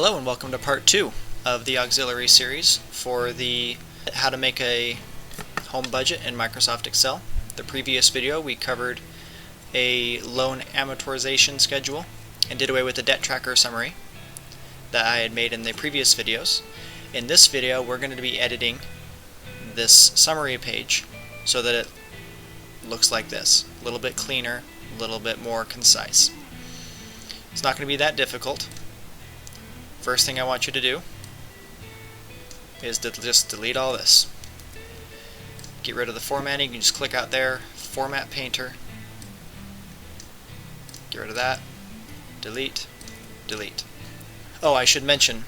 Hello and welcome to part 2 of the auxiliary series for the how to make a home budget in Microsoft Excel. The previous video we covered a loan amortization schedule and did away with the debt tracker summary that I had made in the previous videos. In this video we're going to be editing this summary page so that it looks like this, a little bit cleaner, a little bit more concise. It's not going to be that difficult. First thing I want you to do is to just delete all this. Get rid of the formatting. You can just click out there, Format Painter. Get rid of that. Delete. Delete. Oh, I should mention,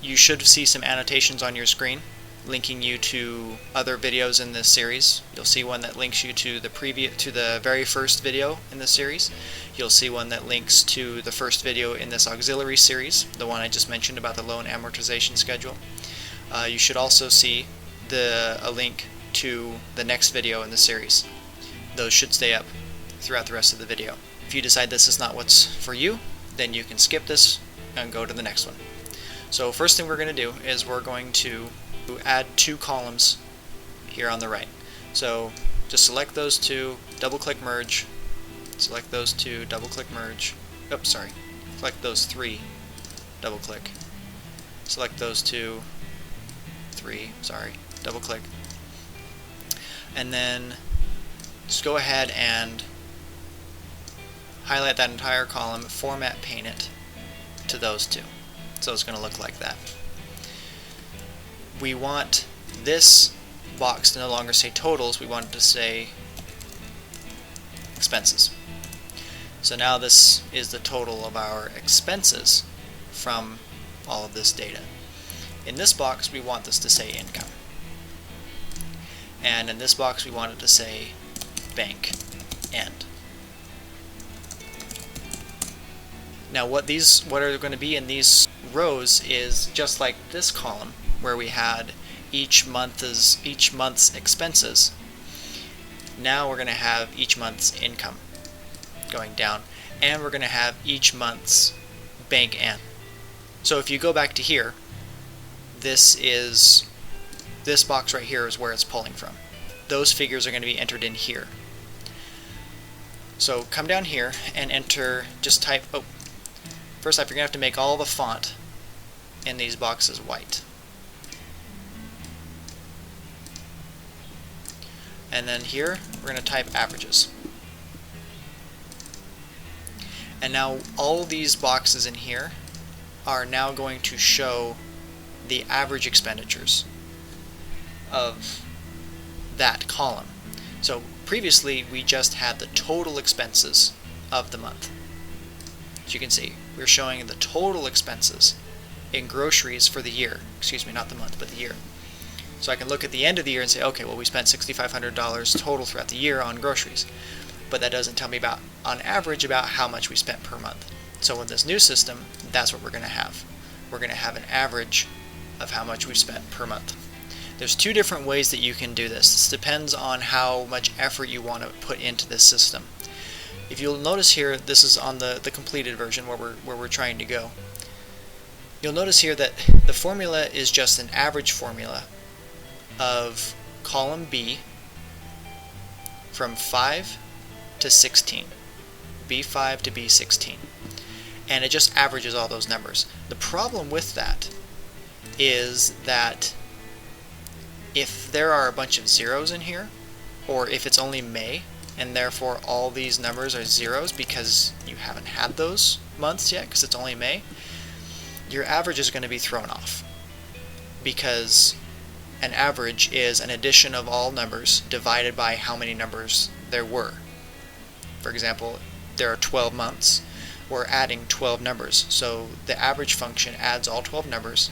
you should see some annotations on your screen linking you to other videos in this series. You'll see one that links you to the very first video in the series. You'll see one that links to the first video in this auxiliary series, the one I just mentioned about the loan amortization schedule. You should also see a link to the next video in the series. Those should stay up throughout the rest of the video. If you decide this is not what's for you, then you can skip this and go to the next one. So first thing we're going to do is we're going to add 2 columns here on the right. So just select those 2, double click merge, select those 2, double click merge, oops sorry, select those 3, double click, select those 2, 3, sorry, double click, and then just go ahead and highlight that entire column, format paint it to those 2. So it's going to look like that. We want this box to no longer say totals, we want it to say expenses. So now this is the total of our expenses from all of this data. In this box we want this to say income. And in this box we want it to say bank end. Now what are going to be in these rows is just like this column where we had each month's expenses. Now we're going to have each month's income going down, and we're going to have each month's bank end. So if you go back to here, this box right here is where it's pulling from. Those figures are going to be entered in here. So come down here and enter, just type, first off you're going to have to make all the font in these boxes white. And then here we're going to type averages. And now all these boxes in here are now going to show the average expenditures of that column. So previously we just had the total expenses of the month. As you can see, we're showing the total expenses in groceries for the year. Excuse me, not the month, but the year. So I can look at the end of the year and say, okay, well we spent $6,500 total throughout the year on groceries. But that doesn't tell me about, on average, about how much we spent per month. So in this new system, that's what we're going to have. We're going to have an average of how much we spent per month. There's 2 different ways that you can do this. This depends on how much effort you want to put into this system. If you'll notice here, this is on the completed version where we're trying to go. You'll notice here that the formula is just an average formula of column B from 5 to 16, B5 to B16, and it just averages all those numbers. The problem with that is that if there are a bunch of zeros in here, or if it's only May and therefore all these numbers are zeros because you haven't had those months yet because it's only May, your average is going to be thrown off, because an average is an addition of all numbers divided by how many numbers there were. For example, there are 12 months. We're adding 12 numbers. So the average function adds all 12 numbers,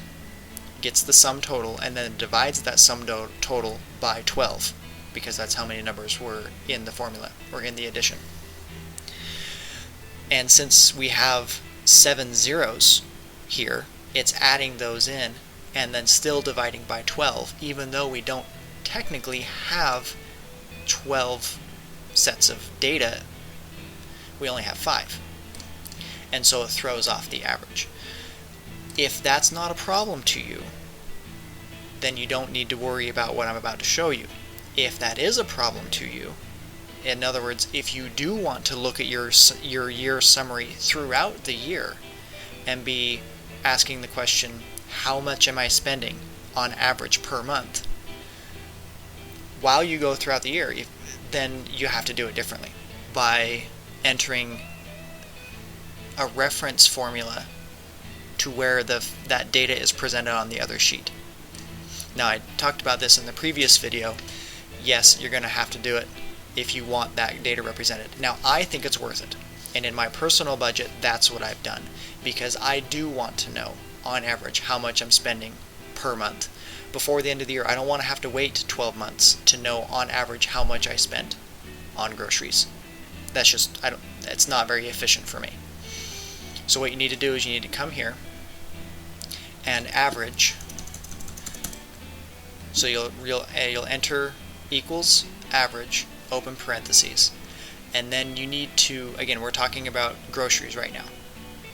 gets the sum total, and then divides that sum total by 12, because that's how many numbers were in the formula, or in the addition. And since we have 7 zeros here, it's adding those in and then still dividing by 12, even though we don't technically have 12 sets of data, we only have 5. And so it throws off the average. If that's not a problem to you, then you don't need to worry about what I'm about to show you. If that is a problem to you, in other words, if you do want to look at your year summary throughout the year and be asking the question, how much am I spending on average per month? While you go throughout the year, then you have to do it differently by entering a reference formula to where that data is presented on the other sheet. Now, I talked about this in the previous video. Yes, you're going to have to do it if you want that data represented. Now, I think it's worth it. And in my personal budget, that's what I've done, because I do want to know, on average, how much I'm spending per month. Before the end of the year, I don't want to have to wait 12 months to know, on average, how much I spent on groceries. That's just, it's not very efficient for me. So what you need to do is you need to come here and average. So you'll enter equals average, open parentheses, and then you need to, again, we're talking about groceries right now,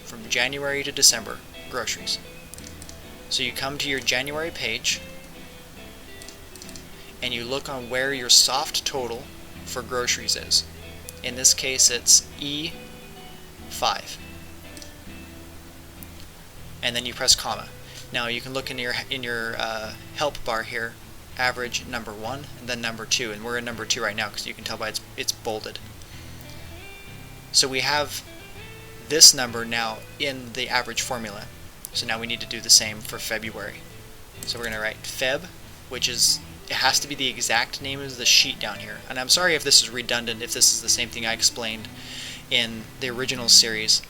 from January to December, groceries. So you come to your January page and you look on where your soft total for groceries is. In this case, it's E5. And then you press comma. Now you can look in your help bar here, average number 1 and then number 2, and we're in number 2 right now because you can tell by it's bolded. So we have this number now in the average formula. So now we need to do the same for February. So we're going to write Feb, which is, it has to be the exact name of the sheet down here. And I'm sorry if this is redundant, if this is the same thing I explained in the original series.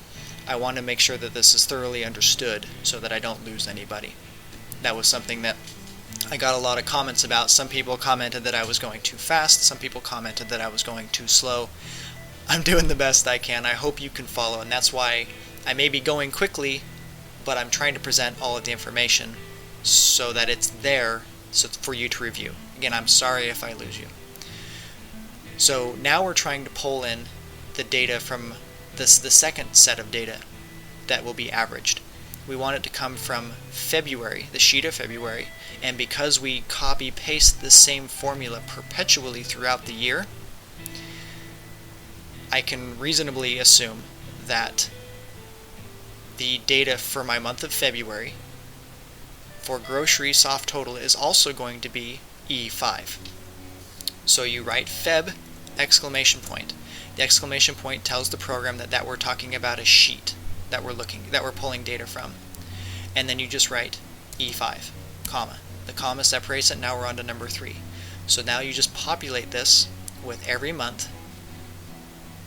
I want to make sure that this is thoroughly understood so that I don't lose anybody. That was something that I got a lot of comments about. Some people commented that I was going too fast. Some people commented that I was going too slow. I'm doing the best I can. I hope you can follow, and that's why I may be going quickly, but I'm trying to present all of the information so that it's there for you to review. Again, I'm sorry if I lose you. So now we're trying to pull in the data from the second set of data that will be averaged. We want it to come from February, the sheet of February, and because we copy-paste the same formula perpetually throughout the year, I can reasonably assume that the data for my month of February for grocery soft total is also going to be E5. So you write Feb exclamation point. The exclamation point tells the program that we're talking about a sheet that we're pulling data from. And then you just write E5, comma. The comma separates it, now we're on to number 3. So now you just populate this with every month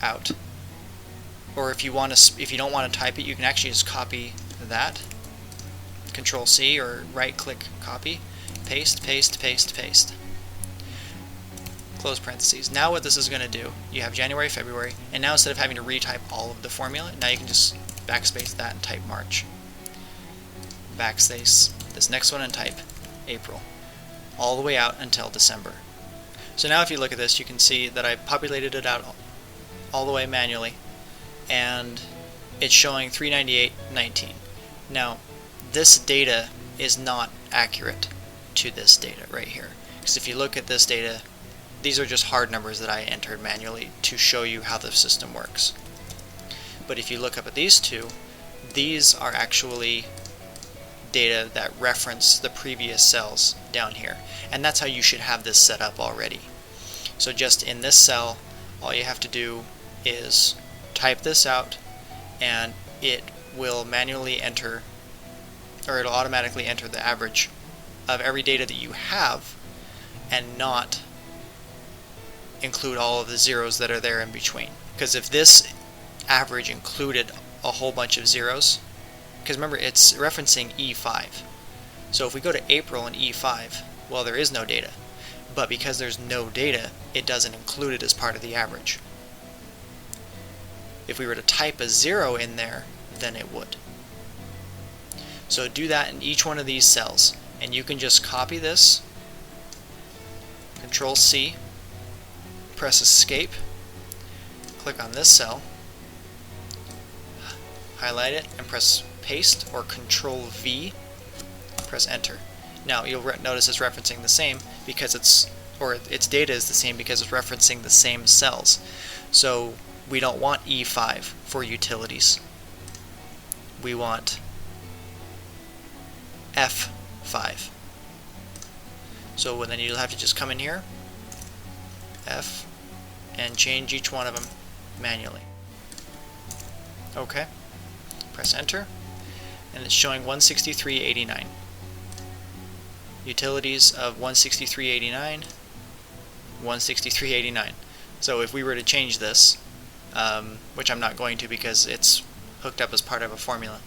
out. Or if you don't want to type it, you can actually just copy that. Control C or right click copy, paste, paste, paste, paste. Close parentheses. Now what this is going to do, you have January, February, and now instead of having to retype all of the formula, now you can just backspace that and type March. Backspace this next one and type April. All the way out until December. So now if you look at this, you can see that I populated it out all the way manually, and it's showing 398.19. Now, this data is not accurate to this data right here, because if you look at this data, these are just hard numbers that I entered manually to show you how the system works. But if you look up at these two, these are actually data that reference the previous cells down here, and that's how you should have this set up already. So just in this cell, all you have to do is type this out, and it will manually enter, or it'll automatically enter the average of every data that you have, and not include all of the zeros that are there in between. Because if this average included a whole bunch of zeros, because remember it's referencing E5, so if we go to April and E5, well, there is no data, but because there's no data, it doesn't include it as part of the average. If we were to type a 0 in there, then it would. So do that in each one of these cells, and you can just copy this, Control C, press Escape, click on this cell, highlight it, and press paste or Control V, press enter. Now you'll notice it's referencing the same because its data is the same because it's referencing the same cells. So we don't want E5 for utilities. We want F5. So then you'll have to just come in here, F, and change each one of them manually. Okay, press enter, and it's showing 163.89. Utilities of 163.89, 163.89. So if we were to change this, which I'm not going to because it's hooked up as part of a formula,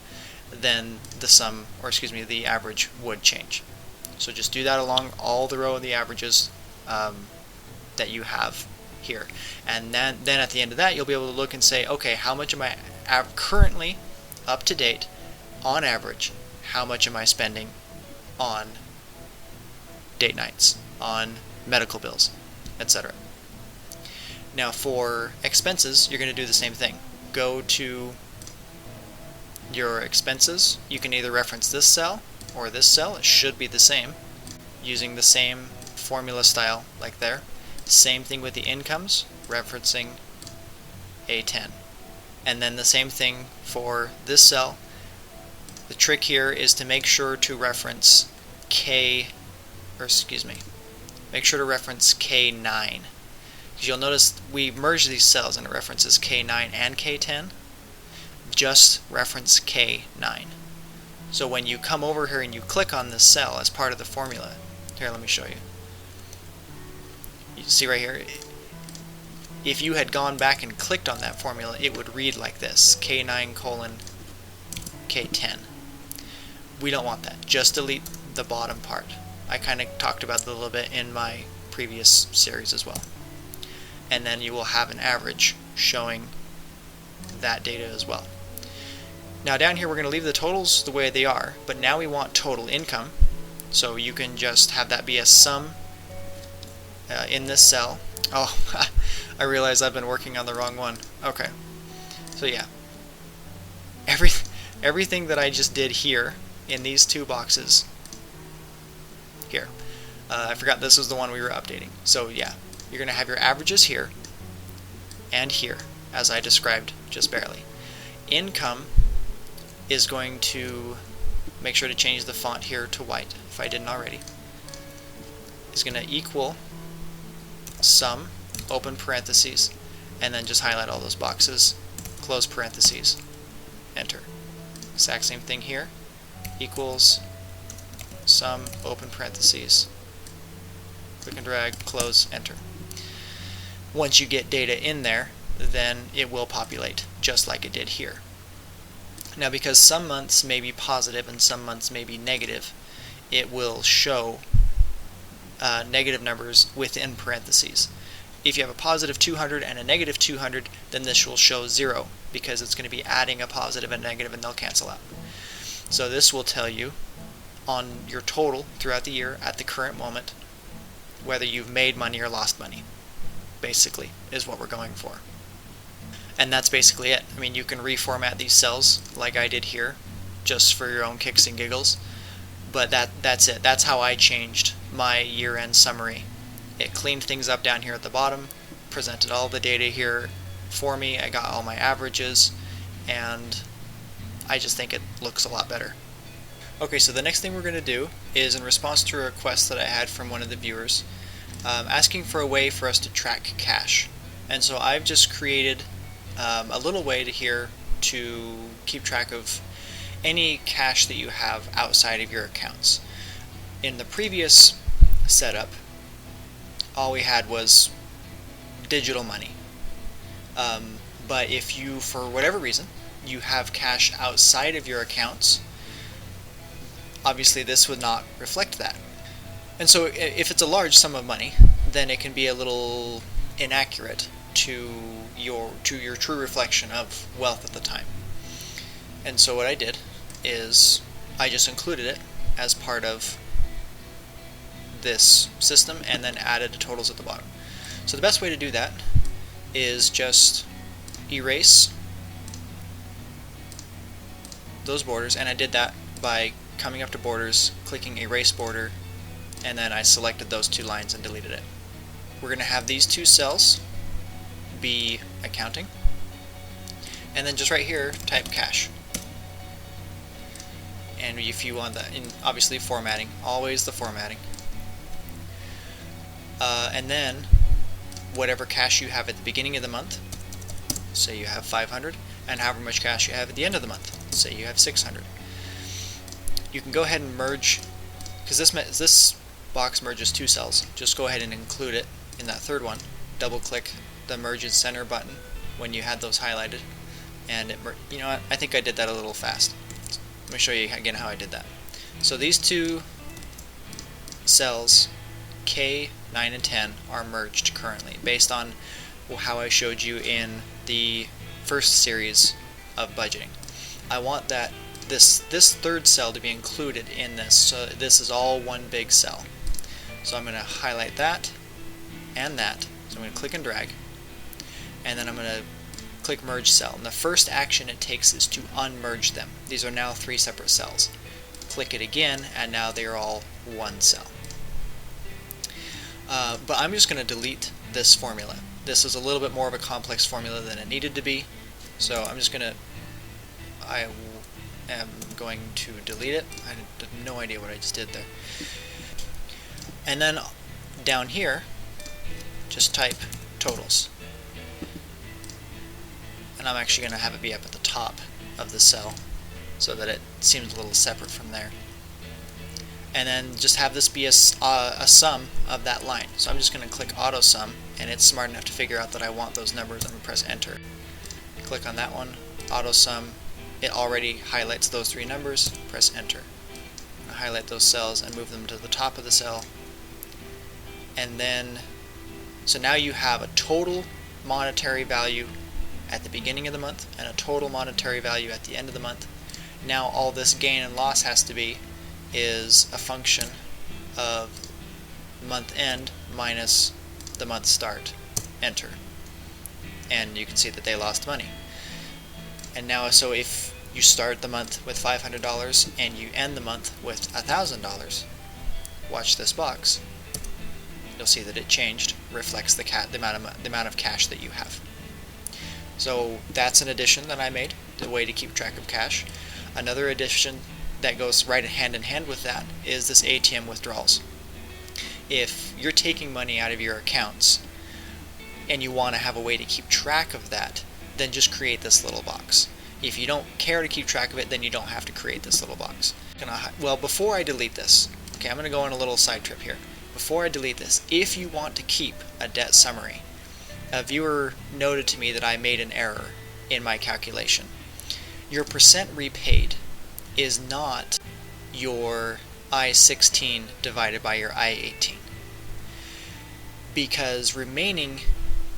then the average would change. So just do that along all the row of the averages that you have here. And then at the end of that, you'll be able to look and say, okay, how much am I currently up to date on average? How much am I spending on date nights, on medical bills, etc. Now for expenses, you're going to do the same thing. Go to your expenses. You can either reference this cell or this cell. It should be the same, using the same formula style like there. Same thing with the incomes, referencing A10. And then the same thing for this cell. The trick here is to make sure to reference make sure to reference K9. Because you'll notice we merge these cells and it references K9 and K10. Just reference K9. So when you come over here and you click on this cell as part of the formula, here, let me show you. You see right here, if you had gone back and clicked on that formula, it would read like this, K9 colon K10. We don't want that. Just delete the bottom part. I kind of talked about that a little bit in my previous series as well. And then you will have an average showing that data as well. Now down here we're going to leave the totals the way they are, but now we want total income. So you can just have that be a sum in this cell. Oh, I realize I've been working on the wrong one. Okay. So yeah, everything that I just did here in these two boxes here. I forgot this was the one we were updating. So yeah, you're going to have your averages here and here, as I described just barely. Income is going to, make sure to change the font here to white if I didn't already, is going to equal sum, open parentheses, and then just highlight all those boxes, close parentheses, enter. Exact same thing here, equals sum, open parentheses, click and drag, close, enter. Once you get data in there, then it will populate just like it did here. Now because some months may be positive and some months may be negative, it will show negative numbers within parentheses. If you have a positive 200 and a negative 200, then this will show 0 because it's going to be adding a positive and negative and they'll cancel out. So this will tell you on your total throughout the year at the current moment whether you've made money or lost money, basically, is what we're going for. And that's basically it. I mean, you can reformat these cells like I did here, just for your own kicks and giggles, but that's it. That's how I changed my year-end summary. It cleaned things up down here at the bottom, presented all the data here for me, I got all my averages, and I just think it looks a lot better. Okay, so the next thing we're going to do is, in response to a request that I had from one of the viewers, asking for a way for us to track cash. And so I've just created a little way to keep track of any cash that you have outside of your accounts. In the previous setup, all we had was digital money. But if you, for whatever reason, you have cash outside of your accounts, obviously this would not reflect that. And so if it's a large sum of money, then it can be a little inaccurate to your true reflection of wealth at the time. And so what I did is I just included it as part of this system and then added the totals at the bottom. So the best way to do that is just erase those borders, and I did that by coming up to borders, clicking erase border, and then I selected those two lines and deleted it. We're going to have these two cells be accounting, and then just right here type cash. And if you want that, in obviously formatting, always the formatting. And then whatever cash you have at the beginning of the month, say you have 500, and however much cash you have at the end of the month, say you have 600. You can go ahead and merge, because this box merges two cells. Just go ahead and include it in that third one. Double click the merge in center button when you had those highlighted, and you know what, I think I did that a little fast. Let me show you again how I did that. So these two cells, K, 9, and 10, are merged currently based on how I showed you in the first series of budgeting. I want that this third cell to be included in this, so this is all one big cell. So I'm going to highlight that and that. So I'm going to click and drag, and then I'm going to click merge cell. And the first action it takes is to unmerge them. These are now three separate cells. Click it again, and now they are all one cell. But I'm just going to delete this formula. This is a little bit more of a complex formula than it needed to be, so I am going to delete it. I have no idea what I just did there. And then down here, just type totals. And I'm actually going to have it be up at the top of the cell so that it seems a little separate from there. And then just have this be a sum of that line. So I'm just going to click auto sum, and it's smart enough to figure out that I want those numbers. I'm going to press enter. Click on that one, auto sum. It already highlights those three numbers. Press enter. I'll highlight those cells and move them to the top of the cell. And then, so now you have a total monetary value at the beginning of the month and a total monetary value at the end of the month. Now all this gain and loss has to be is a function of month end minus the month start. Enter. And you can see that they lost money. And now, so if you start the month with $500 and you end the month with $1,000, watch this box. You'll see that it changed, reflects the amount of cash that you have. So that's an addition that I made, the way to keep track of cash. Another addition that goes right hand in hand with that is this ATM withdrawals. If you're taking money out of your accounts and you want to have a way to keep track of that, then just create this little box. If you don't care to keep track of it, then you don't have to create this little box. Well, before I delete this, okay, I'm going to go on a little side trip here. Before I delete this, if you want to keep a debt summary, a viewer noted to me that I made an error in my calculation. Your percent repaid is not your I-16 divided by your I-18. Because remaining,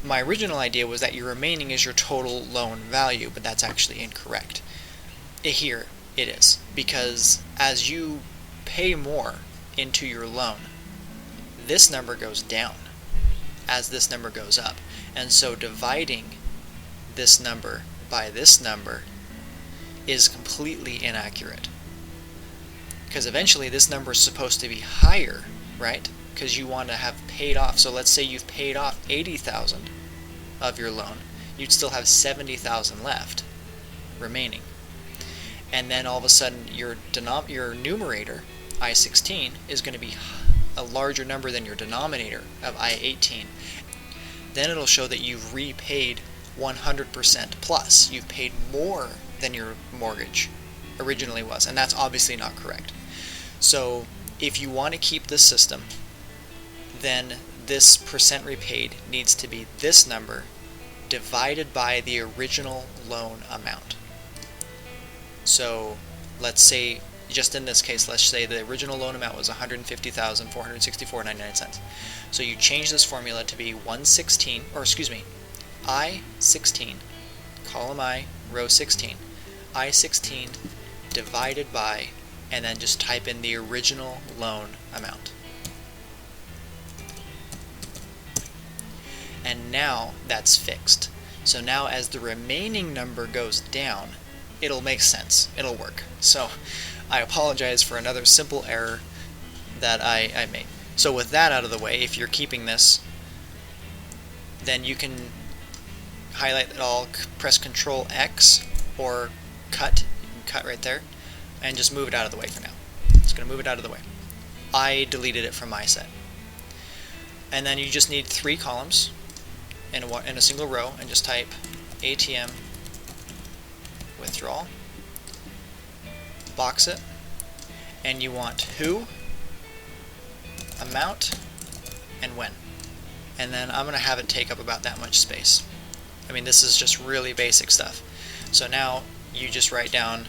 my original idea was that your remaining is your total loan value, but that's actually incorrect. Here it is, because as you pay more into your loan, this number goes down as this number goes up. And so dividing this number by this number is completely inaccurate. Because eventually this number is supposed to be higher, right? Because you want to have paid off. So let's say you've paid off $80,000 of your loan. You'd still have $70,000 left remaining. And then all of a sudden your numerator, I-16, is going to be a larger number than your denominator of I-18. Then it'll show that you've repaid 100% plus. You've paid more than your mortgage originally was, and that's obviously not correct. So if you want to keep this system, then this percent repaid needs to be this number divided by the original loan amount. So let's say, just in this case, let's say the original loan amount was $150,464.99. So you change this formula to be I-16, column I, row 16, I-16 divided by, and then just type in the original loan amount. And now that's fixed. So now as the remaining number goes down, it'll make sense. It'll work. So I apologize for another simple error that I made. So with that out of the way, if you're keeping this, then you can highlight it all, press Control X or cut. You can cut right there and just move it out of the way for now. It's going to move it out of the way. I deleted it from my set. And then you just need 3 columns in a single row, and just type ATM withdrawal, box it, and you want who, amount, and when. And then I'm going to have it take up about that much space. I mean, this is just really basic stuff. So now you just write down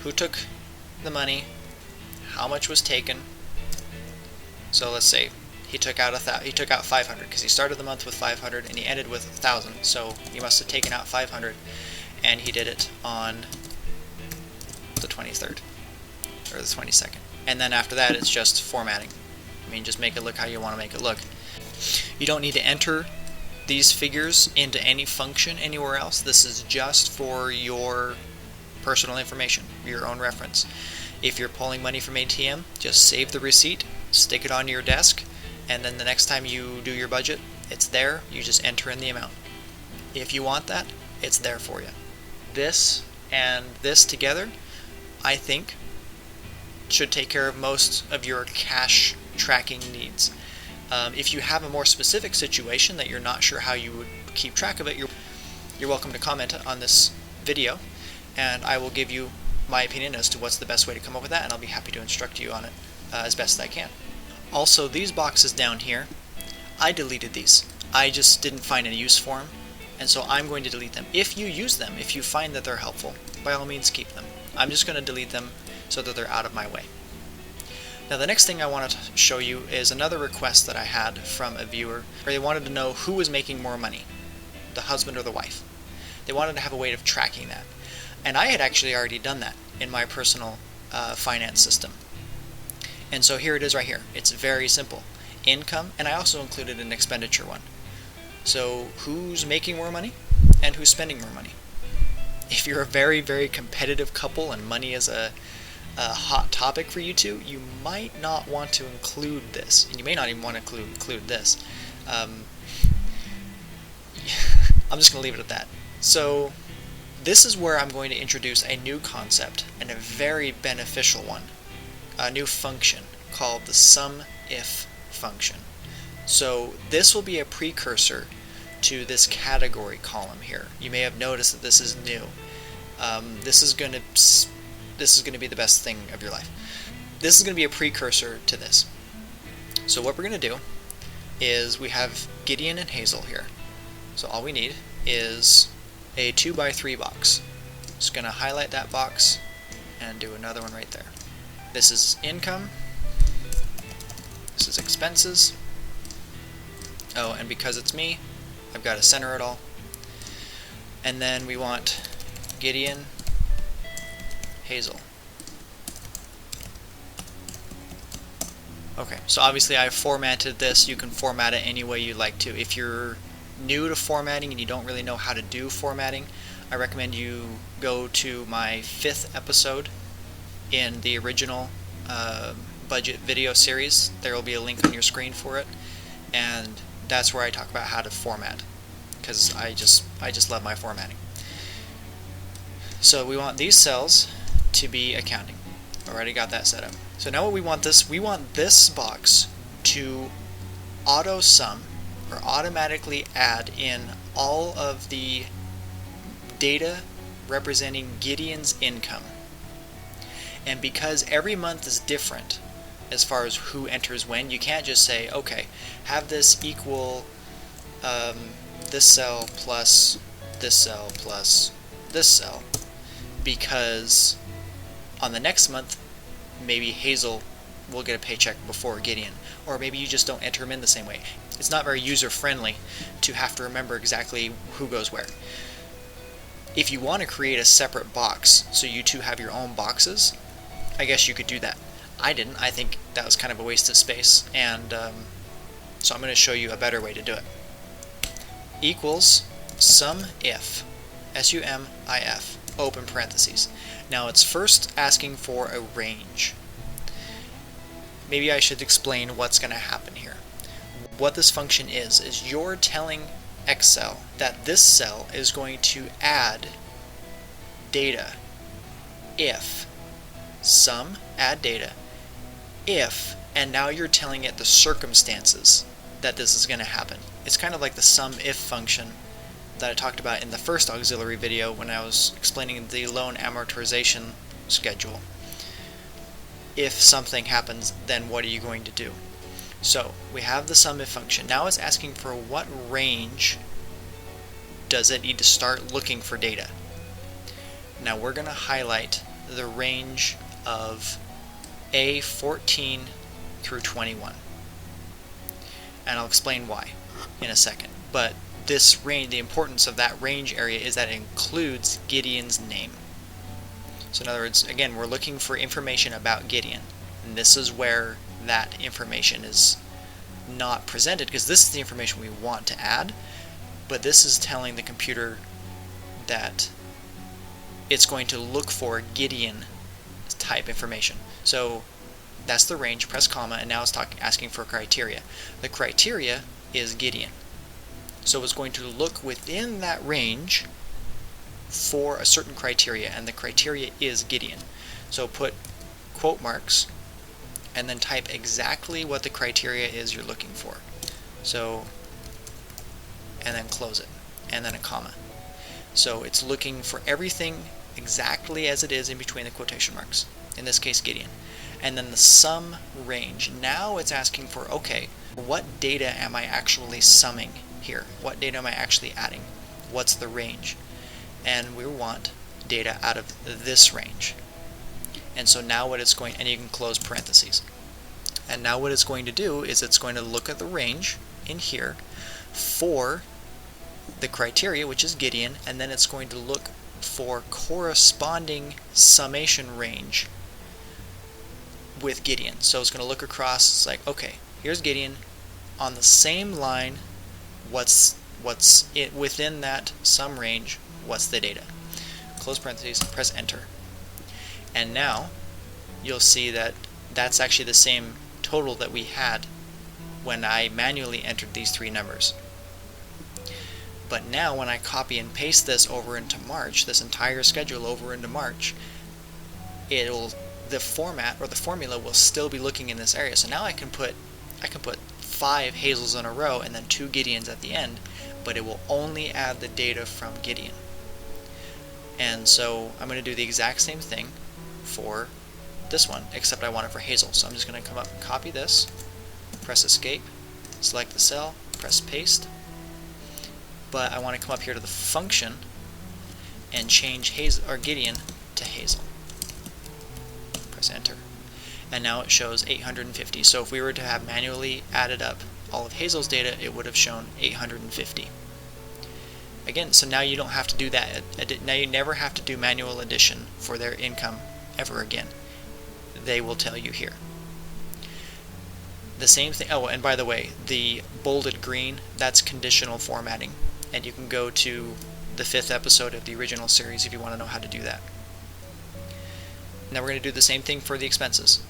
who took the money, how much was taken. So let's say he took out 500 because he started the month with 500 and he ended with 1,000. So he must have taken out 500, and he did it on the 23rd or the 22nd. And then after that, it's just formatting. I mean, just make it look how you want to make it look. You don't need to enter these figures into any function anywhere else. This is just for your personal information, your own reference. If you're pulling money from ATM, just save the receipt, stick it on your desk, and then the next time you do your budget, it's there. You just enter in the amount. If you want that, it's there for you. This and this together, I think, should take care of most of your cash tracking needs. If you have a more specific situation that you're not sure how you would keep track of it, you're welcome to comment on this video, and I will give you my opinion as to what's the best way to come up with that, and I'll be happy to instruct you on it as best I can. Also, these boxes down here, I deleted these. I just didn't find any use for them, and so I'm going to delete them. If you use them, if you find that they're helpful, by all means keep them. I'm just going to delete them so that they're out of my way. Now the next thing I want to show you is another request that I had from a viewer where they wanted to know who was making more money, the husband or the wife. They wanted to have a way of tracking that. And I had actually already done that in my personal finance system. And so here it is right here. It's very simple. Income, and I also included an expenditure one. So who's making more money and who's spending more money. If you're a very, very competitive couple and money is a hot topic for you two, you might not want to include this, and you may not even want to include this. I'm just going to leave it at that. So this is where I'm going to introduce a new concept, and a very beneficial one, a new function called the SUMIF function. So this will be a precursor to this category column here. You may have noticed that this is new. This is going to be the best thing of your life. This is going to be a precursor to this. So what we're going to do is we have Gideon and Hazel here. So all we need is a 2x3 box. Just going to highlight that box and do another one right there. This is income. This is expenses. Oh, and because it's me, I've got to center it all. And then we want Gideon, Hazel. Okay, so obviously I've formatted this. You can format it any way you like to. If you're new to formatting and you don't really know how to do formatting, I recommend you go to my 5th episode in the original budget video series. There will be a link on your screen for it, and that's where I talk about how to format, because I just love my formatting. So we want these cells to be accounting. Already got that set up. So now what we want this box to auto sum, or automatically add in all of the data representing Gideon's income. And because every month is different as far as who enters when, you can't just say, okay, have this equal this cell plus this cell plus this cell, because on the next month maybe Hazel will get a paycheck before Gideon, or maybe you just don't enter them in the same way. It's not very user-friendly to have to remember exactly who goes where. If you want to create a separate box so you two have your own boxes, I guess you could do that. I didn't. I think that was kind of a waste of space, and so I'm going to show you a better way to do it. Equals SUMIF, SUMIF. open parentheses. Now it's first asking for a range. Maybe I should explain what's going to happen here. What this function is you're telling Excel that this cell is going to add data if sum add data if, and now you're telling it the circumstances that this is going to happen. It's kind of like the sum if function that I talked about in the first auxiliary video when I was explaining the loan amortization schedule. If something happens, then what are you going to do? So we have the sum if function. Now it's asking for what range does it need to start looking for data. Now we're going to highlight the range of A14 through 21. And I'll explain why in a second. But this range, the importance of that range area is that it includes Gideon's name. So in other words, again, we're looking for information about Gideon. And this is where that information is not presented, because this is the information we want to add, but this is telling the computer that it's going to look for Gideon type information. So that's the range, press comma, and now it's asking for criteria. The criteria is Gideon. So it's going to look within that range for a certain criteria, and the criteria is Gideon. So put quote marks and then type exactly what the criteria is you're looking for. So, and then close it, and then a comma. So it's looking for everything exactly as it is in between the quotation marks, in this case Gideon. And then the sum range. Now it's asking for, okay, what data am I actually summing here? What data am I actually adding? What's the range? And we want data out of this range. And so now what it's going, and you can close parentheses. And now what it's going to do is it's going to look at the range in here for the criteria, which is Gideon, and then it's going to look for corresponding summation range with Gideon. So it's going to look across, it's like, okay, here's Gideon, on the same line, what's it within that sum range, what's the data? Close parentheses, press enter. And now you'll see that that's actually the same total that we had when I manually entered these three numbers. But now when I copy and paste this over into March, this entire schedule over into March, the format or the formula will still be looking in this area. So now I can put 5 Hazels in a row and then 2 Gideons at the end, but it will only add the data from Gideon. And so I'm going to do the exact same thing for this one, except I want it for Hazel. So I'm just going to come up and copy this, press escape, select the cell, press paste. But I want to come up here to the function and change Hazel or Gideon to Hazel. Press enter. And now it shows 850. So if we were to have manually added up all of Hazel's data, it would have shown 850. Again, so now you don't have to do that. Now you never have to do manual addition for their income ever again. They will tell you here. The same thing, oh, and by the way, the bolded green, that's conditional formatting. And you can go to the 5th episode of the original series if you want to know how to do that. Now we're going to do the same thing for the expenses.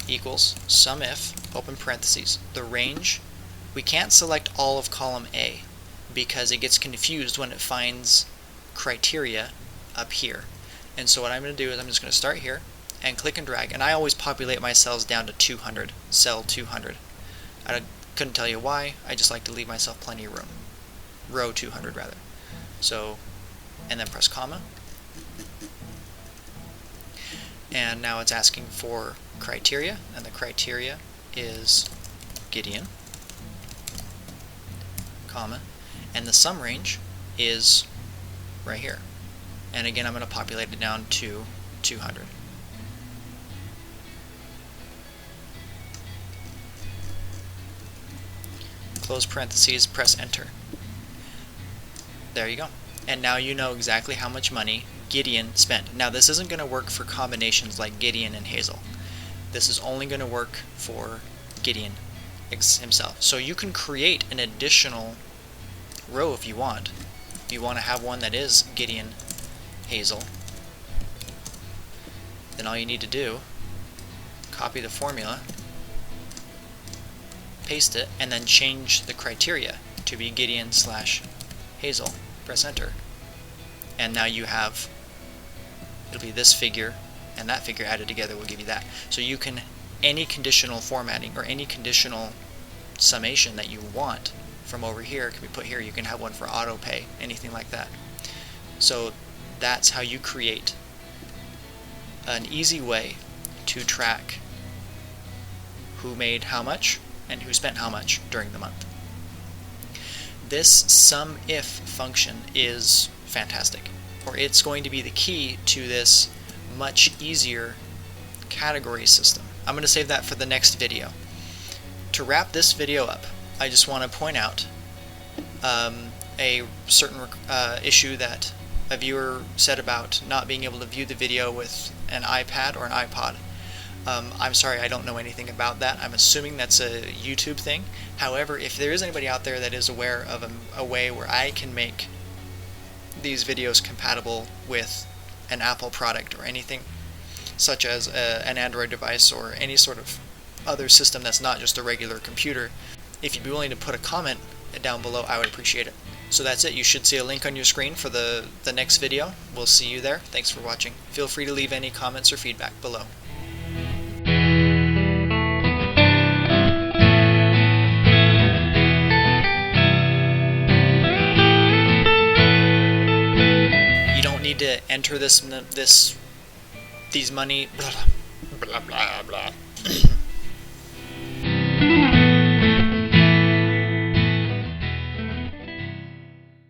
Equals sum if, open parentheses, the range. We can't select all of column A because it gets confused when it finds criteria up here. And so what I'm going to do is I'm just going to start here and click and drag, and I always populate my cells down to 200, cell 200. I couldn't tell you why, I just like to leave myself plenty of room. Row 200 rather. So, and then press comma. And now it's asking for criteria, and the criteria is Gideon, comma, and the sum range is right here. And again, I'm going to populate it down to 200. Close parentheses, press enter. There you go. And now you know exactly how much money Gideon spent. Now this isn't going to work for combinations like Gideon and Hazel. This is only going to work for Gideon himself. So you can create an additional row if you want you want to have one that is Gideon Hazel, then all you need to do, copy the formula, paste it, and then change the criteria to be Gideon/Hazel. Press enter. And now you have, it'll be this figure and that figure added together will give you that. So you can, any conditional formatting or any conditional summation that you want from over here can be put here. You can have one for auto pay, anything like that. So that's how you create an easy way to track who made how much and who spent how much during the month. This SUMIF function is fantastic, or it's going to be the key to this much easier category system. I'm going to save that for the next video. To wrap this video up, I just want to point out a certain issue that a viewer said about not being able to view the video with an iPad or an iPod. I'm sorry, I don't know anything about that. I'm assuming that's a YouTube thing. However, if there is anybody out there that is aware of a way where I can make these videos compatible with an Apple product or anything, such as an Android device or any sort of other system that's not just a regular computer, if you'd be willing to put a comment down below, I would appreciate it. So that's it. You should see a link on your screen for the next video. We'll see you there. Thanks for watching. Feel free to leave any comments or feedback below. You don't need to enter these money blah blah blah blah.